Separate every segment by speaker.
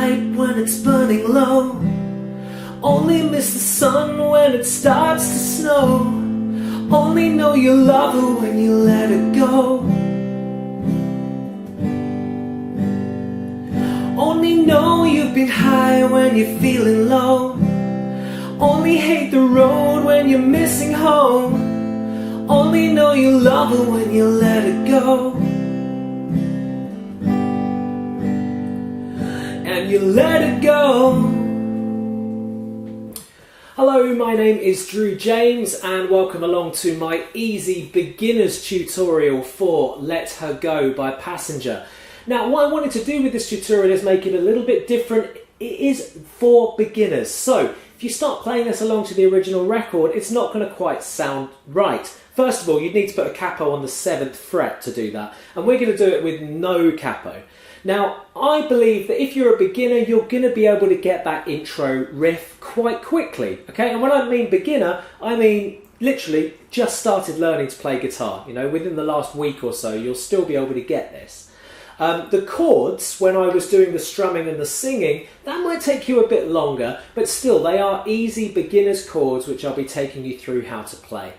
Speaker 1: light when it's burning low. Only miss the sun when it starts to snow. Only know you love her when you let her go. Only know you've been high when you're feeling low. Only hate the road when you're missing home. Only know you love her when you let her go. And you let her go. Hello, my name is Drew James and welcome along to my easy beginner's tutorial for Let Her Go by Passenger. Now, what I wanted to do with this tutorial is make it a little bit different. It is for beginners. So, if you start playing this along to the original record, it's not going to quite sound right. First of all, you'd need to put a capo on the 7th fret to do that. And we're going to do it with no capo. Now, I believe that if you're a beginner, you're going to be able to get that intro riff quite quickly. Okay, and when I mean beginner, I mean literally just started learning to play guitar. You know, within the last week or so, you'll still be able to get this. The chords, when I was doing the strumming and the singing, that might take you a bit longer, but still they are easy beginner's chords which I'll be taking you through how to play.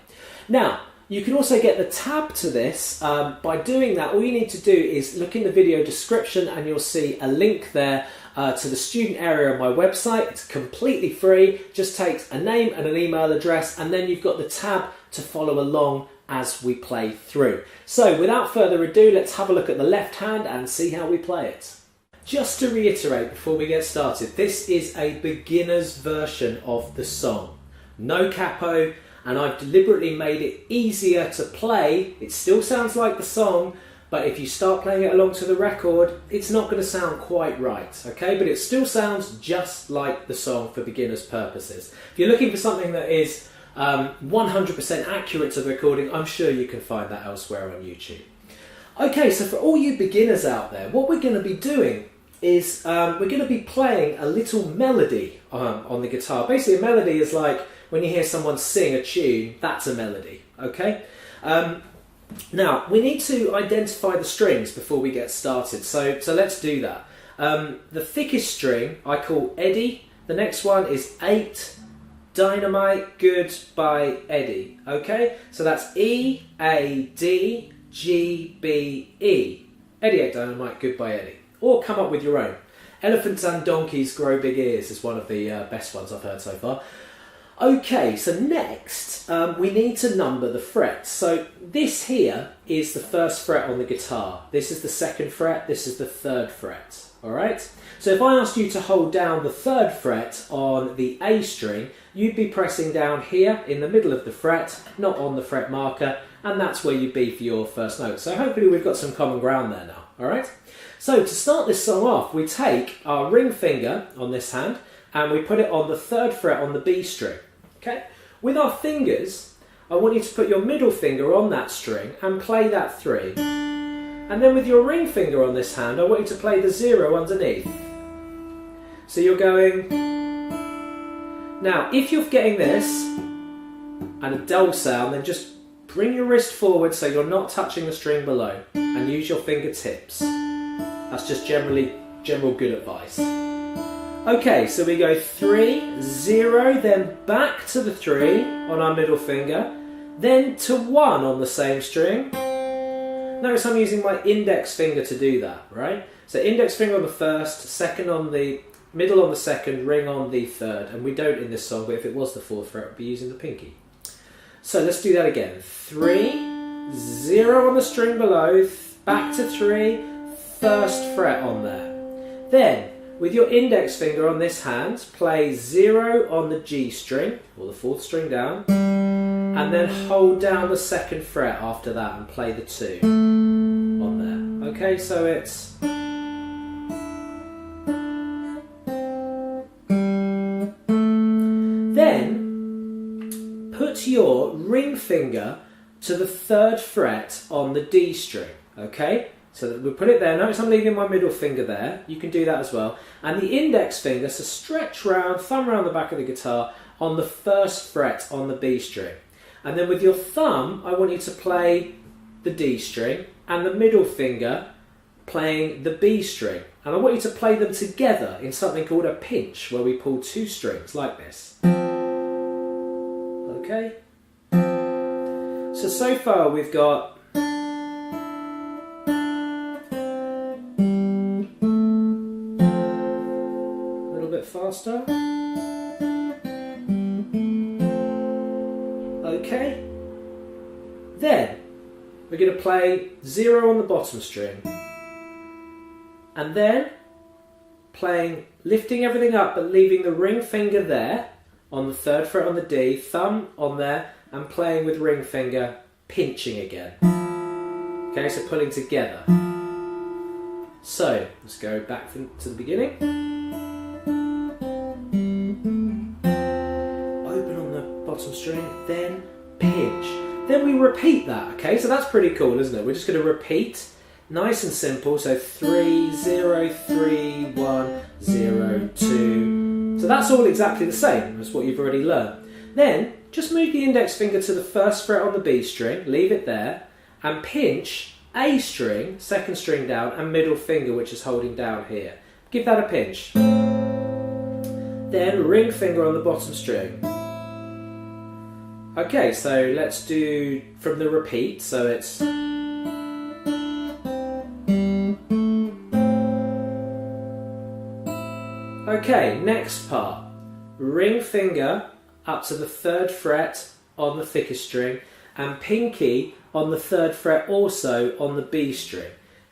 Speaker 1: Now, you can also get the tab to this. By doing that, all you need to do is look in the video description and you'll see a link there to the student area of my website. It's completely free, just takes a name and an email address, and then you've got the tab to follow along as we play through. So without further ado, let's have a look at the left hand and see how we play it. Just to reiterate before we get started, this is a beginner's version of the song. No capo, and I've deliberately made it easier to play. It still sounds like the song, but if you start playing it along to the record, it's not going to sound quite right, okay? But it still sounds just like the song for beginners' purposes. If you're looking for something that is 100% accurate to the recording, I'm sure you can find that elsewhere on YouTube. Okay, so for all you beginners out there, what we're going to be doing is we're going to be playing a little melody on the guitar. Basically, a melody is like when you hear someone sing a tune, that's a melody, okay? Now, we need to identify the strings before we get started, so let's do that. The thickest string I call Eddie, the next one is 8, Dynamite, Good by Eddie, okay? So that's E, A, D, G, B, E. Eddie, 8, Dynamite, Good by Eddie. Or come up with your own. Elephants and Donkeys Grow Big Ears is one of the best ones I've heard so far. Okay, so next we need to number the frets. So this here is the 1st fret on the guitar. This is the 2nd fret, this is the 3rd fret, alright? So if I asked you to hold down the 3rd fret on the A string, you'd be pressing down here in the middle of the fret, not on the fret marker, and that's where you'd be for your first note. So hopefully we've got some common ground there now, alright? So to start this song off, we take our ring finger on this hand and we put it on the 3rd fret on the B string, okay? With our fingers, I want you to put your middle finger on that string and play that 3. And then with your ring finger on this hand, I want you to play the 0 underneath. So you're going... Now, if you're getting this and a dull sound, then just bring your wrist forward so you're not touching the string below and use your fingertips. That's just general good advice. Okay, so we go 3, 0, then back to the 3 on our middle finger, then to 1 on the same string. Notice I'm using my index finger to do that, right? So index finger on the 1st, 2nd on the middle on the 2nd, ring on the 3rd, and we don't in this song, but if it was the 4th fret, we'd be using the pinky. So let's do that again. 3, 0 on the string below, back to 3, 1st fret on there. Then, with your index finger on this hand, play 0 on the G string, or the 4th string down, and then hold down the 2nd fret after that and play the 2 on there. Okay, so it's... Then, put your ring finger to the 3rd fret on the D string, okay? So that we'll put it there. Notice I'm leaving my middle finger there. You can do that as well. And the index finger, so stretch round, thumb around the back of the guitar on the 1st fret on the B string. And then with your thumb, I want you to play the D string and the middle finger playing the B string. And I want you to play them together in something called a pinch, where we pull two strings like this. Okay? So far we've got a little bit faster. Okay? Then we're going to play 0 on the bottom string. And then lifting everything up but leaving the ring finger there on the 3rd fret on the D, thumb on there, and playing with ring finger, pinching again. Okay, so pulling together. So, let's go back to the beginning. Open on the bottom string, then pinch. Then we repeat that, okay? So that's pretty cool, isn't it? We're just going to repeat. Nice and simple, so 3, 0, 3, 1, 0, 2. So that's all exactly the same as what you've already learned. Then, just move the index finger to the 1st fret on the B string, leave it there, and pinch A string, 2nd string down, and middle finger, which is holding down here. Give that a pinch. Then ring finger on the bottom string. Okay, so let's do from the repeat, so it's... Okay, next part. Ring finger up to the 3rd fret on the thickest string and pinky on the 3rd fret also on the B string.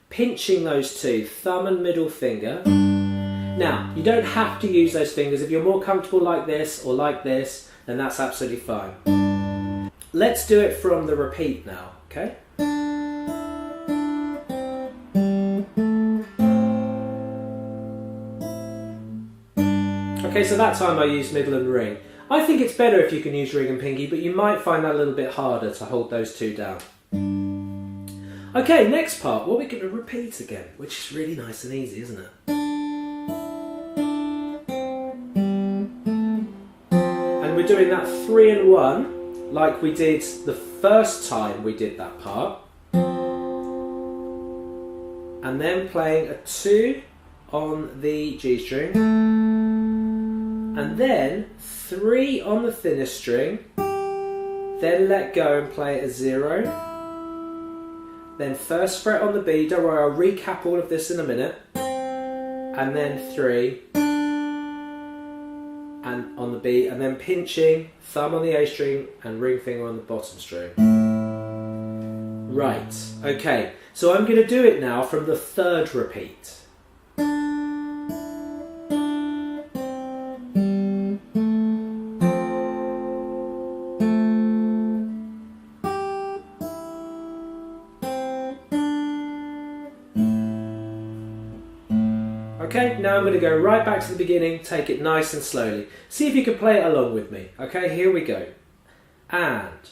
Speaker 1: Pinching those two, thumb and middle finger. Now, you don't have to use those fingers. If you're more comfortable like this or like this, then that's absolutely fine. Let's do it from the repeat now, okay? Okay, so that time I used middle and ring. I think it's better if you can use ring and pinky, but you might find that a little bit harder to hold those two down. Okay, next part, what we're going to repeat again, which is really nice and easy, isn't it? And we're doing that 3 and 1, like we did the first time we did that part. And then playing a 2 on the G string. And then 3 on the thinnest string, then let go and play a 0, then 1st fret on the B, don't worry, I'll recap all of this in a minute, and then 3 and on the B, and then pinching, thumb on the A string and ring finger on the bottom string. Right, okay, so I'm going to do it now from the 3rd repeat. Okay, now I'm going to go right back to the beginning, take it nice and slowly. See if you can play it along with me. Okay, here we go. And...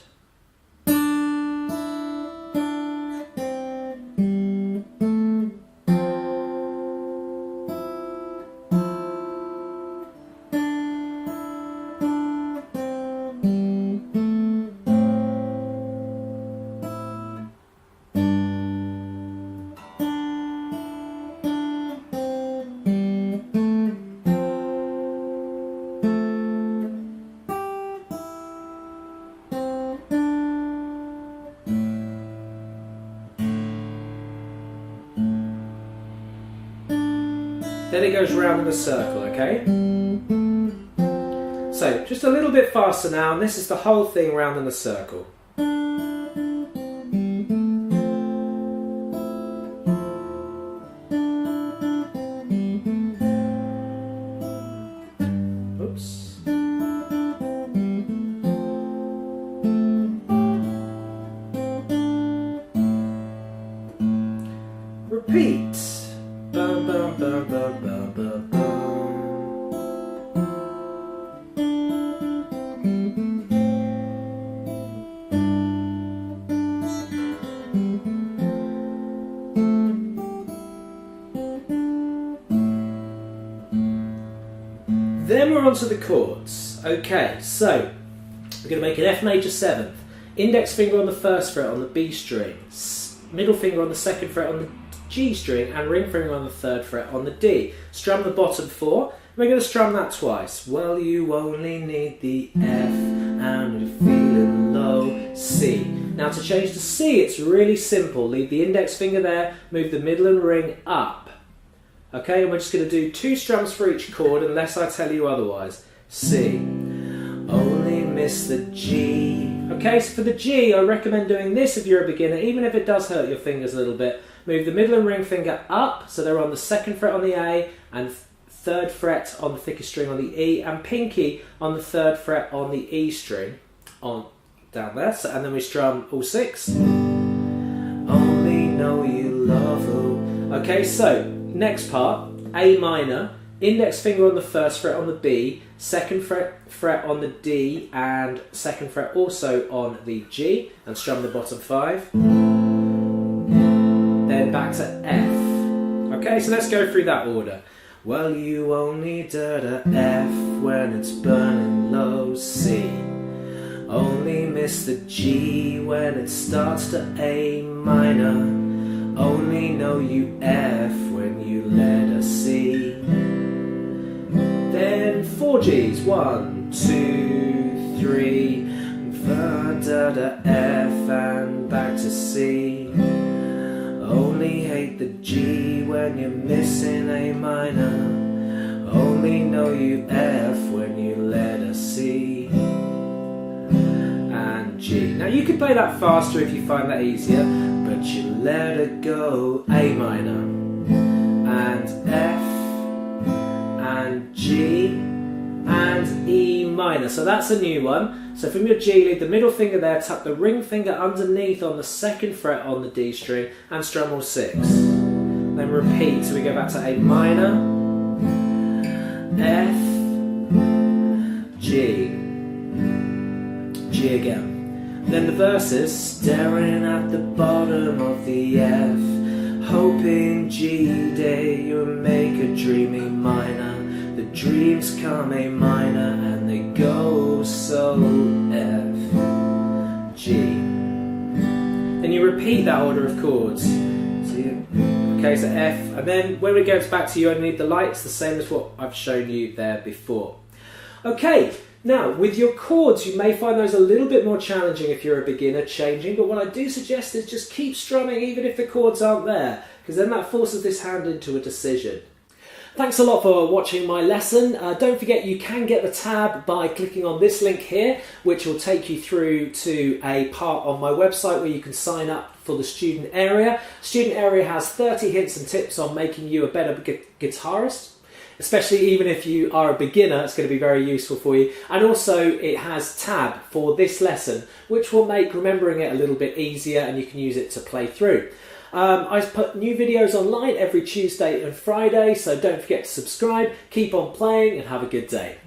Speaker 1: Then it goes round in a circle, okay? So, just a little bit faster now, and this is the whole thing round in a circle. Oops. Repeat. Bum, bum, bum, bum, bum, bum, bum. Then we're on to the chords. Okay, so we're going to make an F major 7th. Index finger on the 1st fret on the B string. middle finger on the 2nd fret on the G string, and ring finger on the 3rd fret on the D. Strum the bottom 4. We're going to strum that twice. Well, you only need the F and you're feeling low, C. Now to change to C, it's really simple. Leave the index finger there, move the middle and ring up. Okay, and we're just going to do 2 strums for each chord unless I tell you otherwise. C. Only miss the G. Okay, so for the G, I recommend doing this if you're a beginner, even if it does hurt your fingers a little bit. Move the middle and ring finger up, so they're on the 2nd fret on the A and 3rd fret on the thickest string on the E, and pinky on the 3rd fret on the E string on down there. So, and then we strum all 6. Only know you love her. Okay, so next part, A minor, index finger on the 1st fret on the B, 2nd fret on the D, and 2nd fret also on the G, and strum the bottom 5. Then back to F. Okay, so let's go through that order. Well, you only da F when it's burning low, C. Only miss the G when it starts to A minor. Only know you F when you let a C. Then 4 Gs, 1, 2, 3, da F and back to C. Only hate the G when you're missing A minor. Only know you F when you let a C. And G. Now you can play that faster if you find that easier, but you let it go. A minor and F and G and E minor. So that's a new one. So from your G, leave the middle finger there, tuck the ring finger underneath on the 2nd fret on the D string, and strum all 6. Then repeat, so we go back to A minor, F, G, G again. Then the verses, staring at the bottom of the F, hoping G day you'll make a dreamy minor. The dreams come A minor and they go so F, G. Then you repeat that order of chords. Okay, so F, and then when it goes back to you only need the lights, the same as what I've shown you there before. Okay, now with your chords you may find those a little bit more challenging if you're a beginner changing, but what I do suggest is just keep strumming even if the chords aren't there, because then that forces this hand into a decision. Thanks a lot for watching my lesson. Don't forget you can get the tab by clicking on this link here, which will take you through to a part on my website where you can sign up for the student area. Student area has 30 hints and tips on making you a better guitarist, especially even if you are a beginner. It's going to be very useful for you. And also it has tab for this lesson, which will make remembering it a little bit easier, and you can use it to play through. I put new videos online every Tuesday and Friday, so don't forget to subscribe, keep on playing, and have a good day.